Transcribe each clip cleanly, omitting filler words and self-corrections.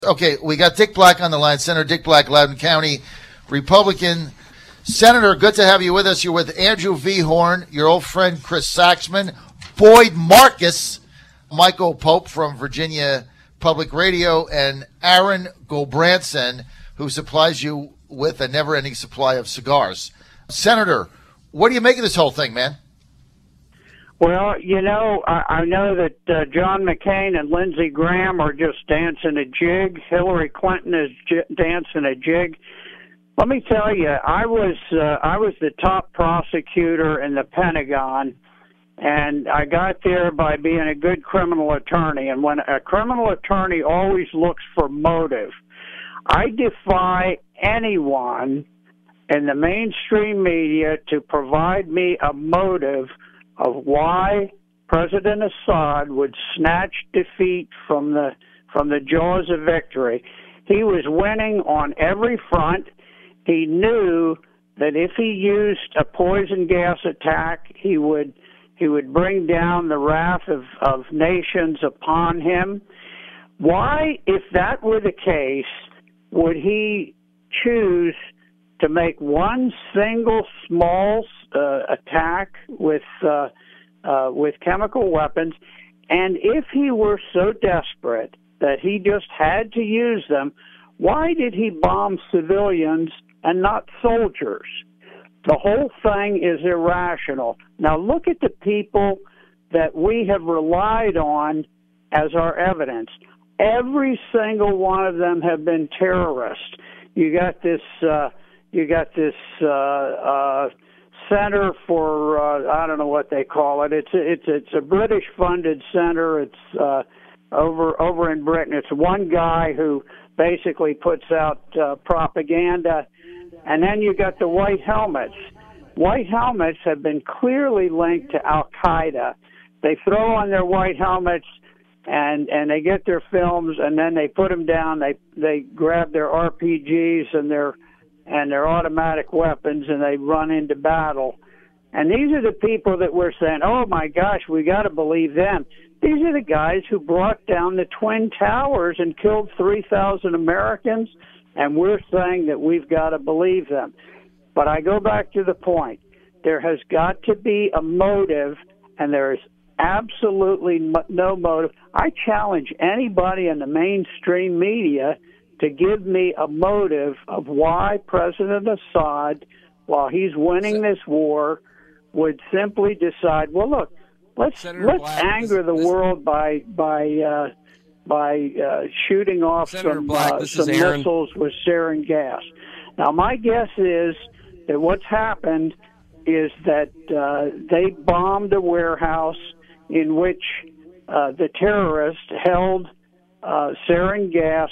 Okay, we got Dick Black on the line. Senator Dick Black, Loudoun County, Republican. Senator, good to have you with us. You're with Andrew V. Horn, your old friend Chris Saxman, Boyd Marcus, Michael Pope from Virginia Public Radio, and Aaron Gulbranson, who supplies you with a never-ending supply of cigars. Senator, what do you make of this whole thing, man? Well, you know, I know that John McCain and Lindsey Graham are just dancing a jig. Hillary Clinton is dancing a jig. Let me tell you, I was the top prosecutor in the Pentagon, and I got there by being a good criminal attorney. And when a criminal attorney always looks for motive, I defy anyone in the mainstream media to provide me a motive of why President Assad would snatch defeat from the jaws of victory. He was winning on every front. He knew that if he used a poison gas attack, he would bring down the wrath of nations upon him. Why, if that were the case, would he choose to make one single small attack with chemical weapons? And if he were so desperate that he just had to use them, why did he bomb civilians and not soldiers? The whole thing is irrational. Now look at the people that we have relied on as our evidence. Every single one of them have been terrorists. You got this center for I don't know what they call it. It's a British-funded center. It's over in Britain. It's one guy who basically puts out propaganda, and then you got the white helmets. White helmets have been clearly linked to Al Qaeda. They throw on their white helmets and they get their films, and then they put them down. They grab their RPGs and their automatic weapons, and they run into battle. And these are the people that we're saying, oh my gosh, we got to believe them. These are the guys who brought down the Twin Towers and killed 3,000 Americans, and we're saying that we've got to believe them. But I go back to the point. There has got to be a motive, and there is absolutely no motive. I challenge anybody in the mainstream media to give me a motive of why President Assad, while he's winning this war, would simply decide, well, look, let's anger the world by shooting off some missiles with sarin gas. Now, my guess is that what's happened is that they bombed a warehouse in which the terrorists held sarin gas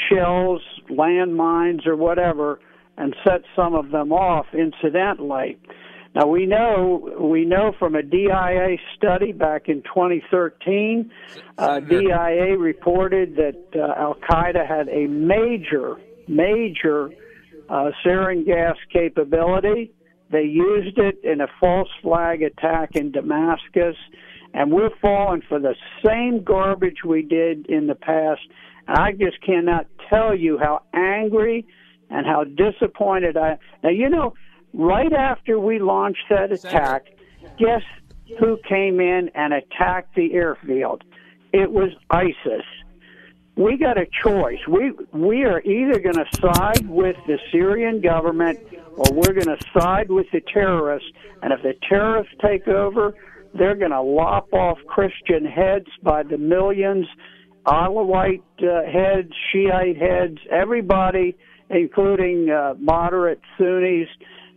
shells, landmines, or whatever, and set some of them off incidentally. Now, we know from a DIA study back in 2013, DIA reported that Al-Qaeda had a major sarin gas capability. They used it in a false flag attack in Damascus, and we're falling for the same garbage we did in the past. And I just cannot tell you how angry and how disappointed I am. Now, you know, right after we launched that attack, guess who came in and attacked the airfield? It was ISIS. We got a choice. We are either going to side with the Syrian government or we're going to side with the terrorists. And if the terrorists take over, they're going to lop off Christian heads by the millions, Alawite heads, Shiite heads, everybody, including moderate Sunnis.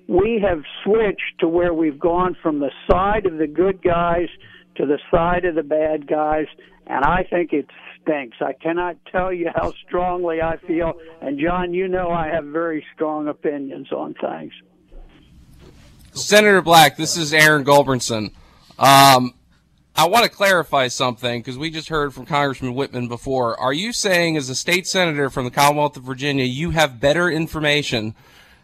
We have switched to where we've gone from the side of the good guys to the side of the bad guys, and I think it stinks. I cannot tell you how strongly I feel, and John, you know I have very strong opinions on things. Senator Black, this is Aaron Gulbranson. I want to clarify something because we just heard from Congressman Whitman before. Are you saying as a state senator from the Commonwealth of Virginia, you have better information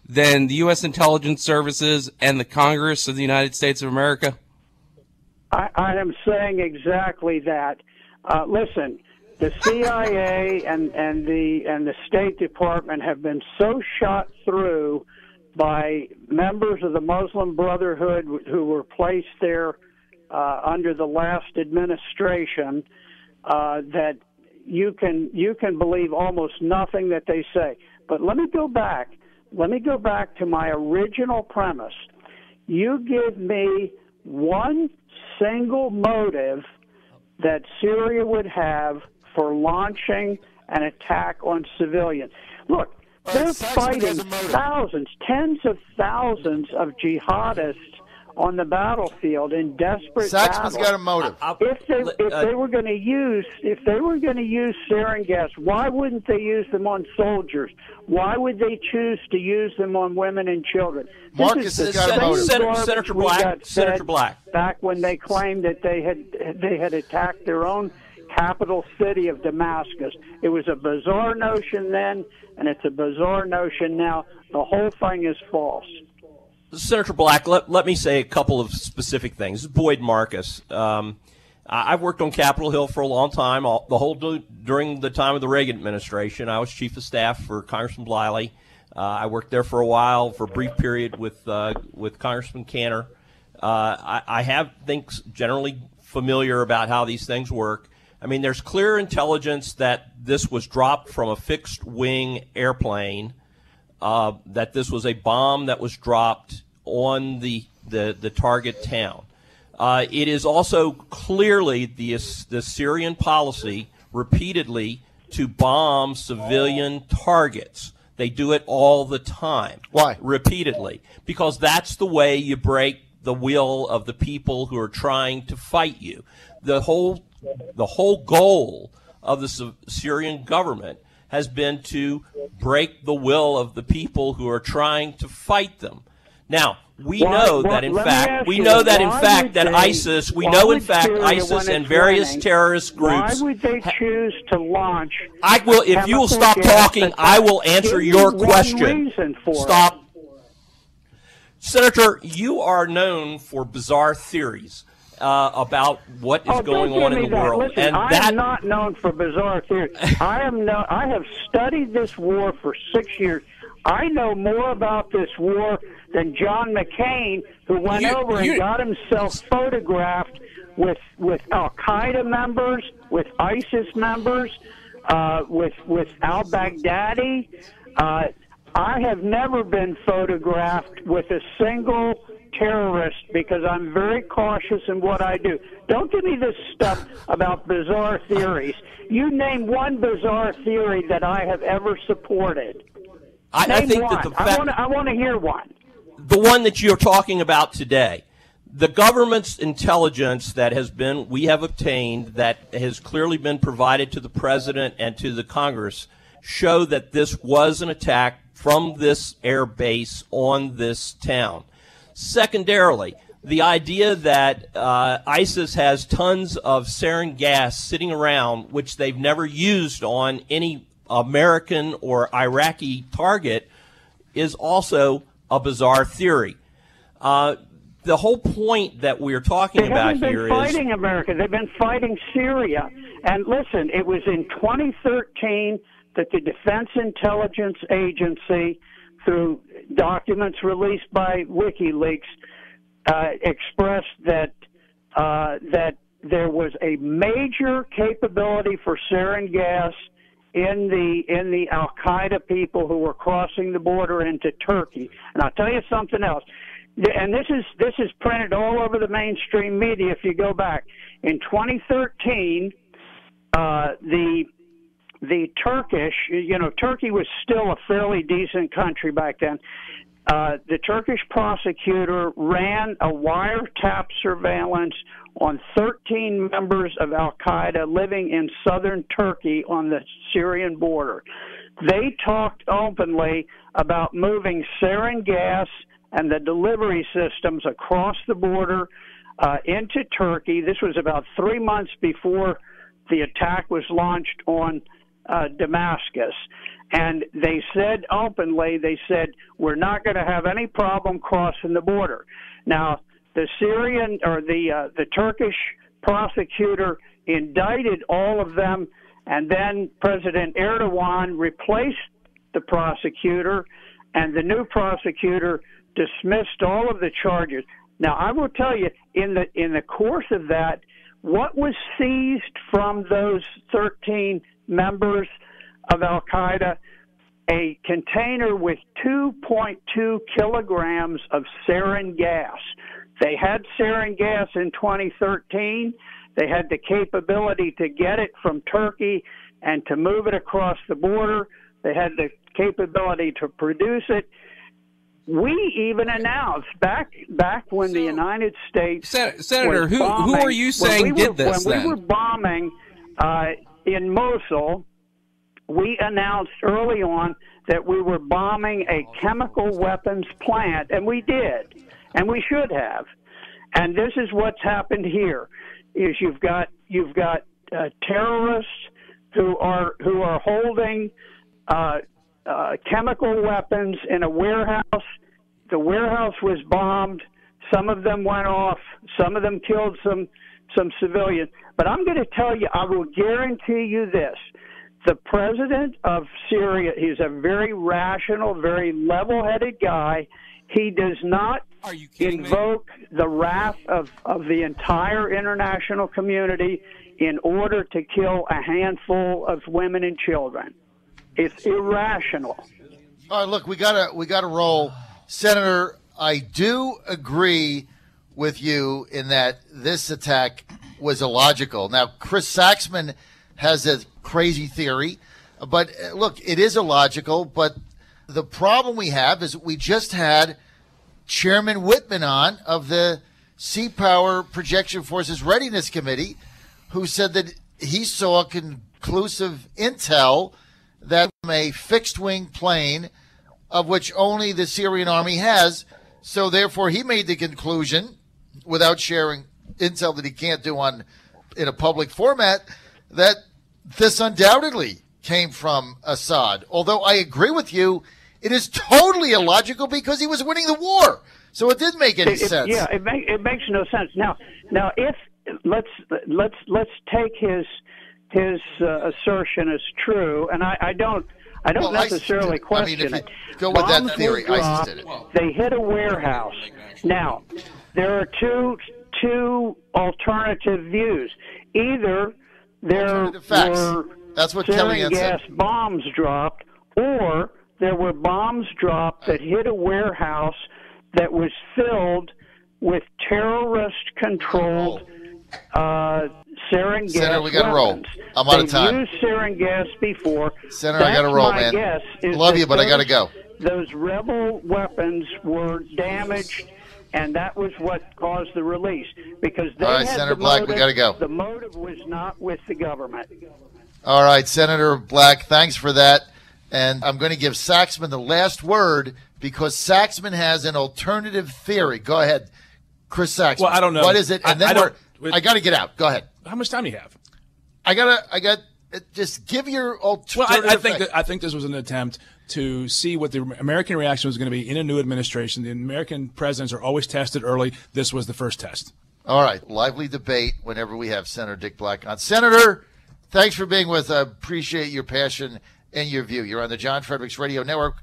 than the U.S. intelligence services and the Congress of the United States of America? I am saying exactly that. Listen, The CIA and the State Department have been so shot through by members of the Muslim Brotherhood who were placed there under the last administration that you can believe almost nothing that they say. But let me go back. Let me go back to my original premise. You give me one single motive that Syria would have for launching an attack on civilians. Look, they're fighting thousands, tens of thousands of jihadists on the battlefield in desperate Saxman's battles. got a motive. If they were going to use sarin gas, why wouldn't they use them on soldiers? Why would they choose to use them on women and children? Marcus has got a motive. Senator Black. Back when they claimed that they had attacked their own capital city of Damascus. It was a bizarre notion then, and it's a bizarre notion now. The whole thing is false. Senator Black, let me say a couple of specific things. This is Boyd Marcus. I've worked on Capitol Hill for a long time. During the time of the Reagan administration, I was chief of staff for Congressman Bliley. I worked there for a while, for a brief period with Congressman Cantor. I have things generally familiar about how these things work. I mean, there's clear intelligence that this was dropped from a fixed-wing airplane, that this was a bomb that was dropped on the target town. It is also clearly the Syrian policy repeatedly to bomb civilian targets. They do it all the time. Why? Repeatedly. Because that's the way you break the will of the people who are trying to fight you. The whole goal of the Syrian government has been to break the will of the people who are trying to fight them. Now, we know that in fact ISIS and various terrorist groups. Why would they choose to launch? I will, if you will stop talking, I will answer your question. Stop. Senator, you are known for bizarre theories about what is going on in the world. Listen, I am not known for bizarre theories. I have studied this war for 6 years. I know more about this war than John McCain, who went over and got himself photographed with Al-Qaeda members, with ISIS members, with al-Baghdadi. I have never been photographed with a single terrorist because I'm very cautious in what I do. Don't give me this stuff about bizarre theories. You name one bizarre theory that I have ever supported. I think that the fact, I want to hear one. The one that you're talking about today. The government's intelligence that we have obtained, that has clearly been provided to the president and to the Congress, show that this was an attack from this air base on this town. Secondarily, the idea that ISIS has tons of sarin gas sitting around, which they've never used on any American or Iraqi target, is also a bizarre theory. The whole point that we're talking about here is... They haven't been fighting America. They've been fighting Syria. And listen, it was in 2013 that the Defense Intelligence Agency, through documents released by WikiLeaks, expressed that there was a major capability for sarin gas in the Al-Qaeda people who were crossing the border into Turkey. And I'll tell you something else. And this is printed all over the mainstream media if you go back. In 2013, the Turkish, Turkey was still a fairly decent country back then. The Turkish prosecutor ran a wiretap surveillance on 13 members of Al-Qaeda living in southern Turkey on the Syrian border. They talked openly about moving sarin gas and the delivery systems across the border into Turkey. This was about 3 months before the attack was launched on Damascus. And they said openly, we're not going to have any problem crossing the border. Now, the Syrian or the Turkish prosecutor indicted all of them and then President Erdogan replaced the prosecutor, and the new prosecutor dismissed all of the charges. Now, I will tell you, in the course of that, what was seized from those 13 members of Al-Qaeda? A container with 2.2 kilograms of sarin gas. They had sarin gas in 2013. They had the capability to get it from Turkey and to move it across the border. They had the capability to produce it. We even announced back when the United States Senator, who are you saying did this then? When we were bombing in Mosul, we announced early on that we were bombing a chemical weapons plant, and we did, and we should have. And this is what's happened here: is you've got terrorists who are holding chemical weapons in a warehouse. The warehouse was bombed. Some of them went off. Some of them killed some civilians. But I'm going to tell you, I will guarantee you this. The president of Syria, he's a very rational, very level-headed guy. He does not invoke the wrath of the entire international community in order to kill a handful of women and children. It's irrational. All right, look, we gotta roll. Senator, I do agree with you in that this attack was illogical. Now, Chris Saxman has a crazy theory, but look, it is illogical. But the problem we have is we just had Chairman Whitman on of the Sea Power Projection Forces Readiness Committee, who said that he saw conclusive intel that a fixed-wing plane, of which only the Syrian army has, so therefore he made the conclusion, without sharing intel that he can't do in a public format, that this undoubtedly came from Assad. Although I agree with you, it is totally illogical because he was winning the war. So it didn't make any sense. Yeah, it makes no sense. Now, if let's take his assertion as true, and I don't necessarily question it. Go with that theory. ISIS did it. They hit a warehouse. Now, there are two alternative views. Either there were That's what sarin gas bombs dropped, or there were bombs dropped that hit a warehouse that was filled with terrorist-controlled sarin gas. Senator, we got to roll. I'm out of time. They've used sarin gas before. Senator, I got to roll, man. Love you, but I got to go. Those rebel weapons were damaged, and that was what caused the release. Because they all right, had Senator the Black, motive, we got to go. The motive was not with the government. All right, Senator Black, thanks for that. And I'm going to give Saxman the last word because Saxman has an alternative theory. Go ahead, Chris Saxman. Well, I don't know. What is it? And I got to get out. Go ahead. How much time do you have? I got. Just give your alternative. Well, I think this was an attempt to see what the American reaction was going to be in a new administration. The American presidents are always tested early. This was the first test. All right. Lively debate whenever we have Senator Dick Black on. Senator, thanks for being with us. I appreciate your passion and your view. You're on the John Fredericks Radio Network.